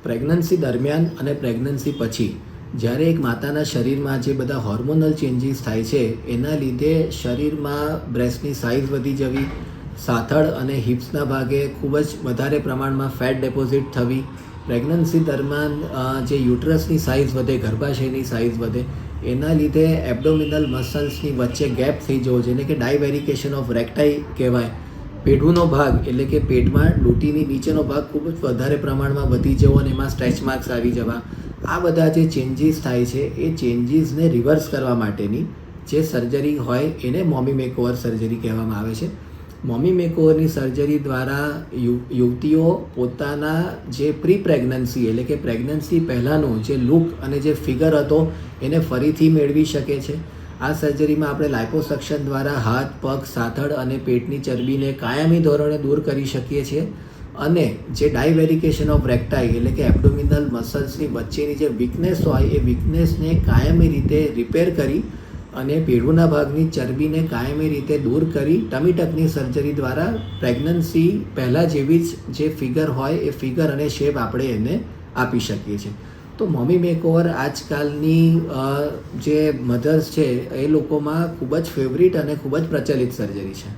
Pregnancy દરમિયાન અને pregnancy પછી જ્યારે એક માતાના શરીરમાં જે બધા હોર્મોનલ ચેન્જીસ થાય છે એના લીધે શરીરમાં બ્રેસ્ટની સાઇઝ વધી જવી, સાથળ અને હિપ્સના ભાગે ખૂબ જ વધારે પ્રમાણમાં ફેટ ડેપોઝિટ થવી, પ્રેગ્નન્સી દરમિયાન જે યુટ્રસની સાઇઝ વધે, ગર્ભાશયની સાઇઝ વધે, એના લીધે એબ્ડોમિનલ મસલ્સની વચ્ચે ગેપ થઈ જવો, જેને કે ડાયવેરિકેશન ઓફ રેક્ટાઈ કહેવાય. પેઢુનો ભાગ એટલે કે પેટમાં ડૂટીની નીચેનો ભાગ ખૂબ જ વધારે પ્રમાણમાં વધી જવો અને એમાં સ્ટ્રેચ માર્ક્સ આવી જવા, આ બધા જે ચેન્જીસ થાય છે એ ચેન્જીસને રિવર્સ કરવા માટેની જે સર્જરી હોય એને મોમી મેકઓવર સર્જરી કહેવામાં આવે છે. મોમી મેકઓવરની સર્જરી દ્વારા યુવતીઓ પોતાના જે પ્રી પ્રેગ્નન્સી એટલે કે પ્રેગ્નન્સી પહેલાંનો જે લુક અને જે ફિગર હતો એને ફરીથી મેળવી શકે છે. આ સર્જરીમાં આપણે લાઇપોસક્શન દ્વારા હાથ, પગ, સાથળ અને પેટની ચરબીને કાયમી ધોરણે દૂર કરી શકીએ છીએ અને જે ડાયવેરિકેશન ઓફ રેક્ટાઈ એટલે કે એબ્ડોમિનલ મસલ્સની વચ્ચેની જે વીકનેસ હોય એ વીકનેસને કાયમી રીતે રિપેર કરી અને પેઢુના ભાગની ચરબીને કાયમી રીતે દૂર કરી ટમીટકની સર્જરી દ્વારા પ્રેગ્નન્સી પહેલાં જેવી જ જે ફિગર હોય એ ફિગર અને શેપ આપણે એને આપી શકીએ છીએ. તો મોમી મેકઓવર આજકાલની જે મધર્સ છે એ લોકોમાં ખૂબ જ ફેવરિટ અને ખૂબ જ પ્રચલિત સર્જરી છે.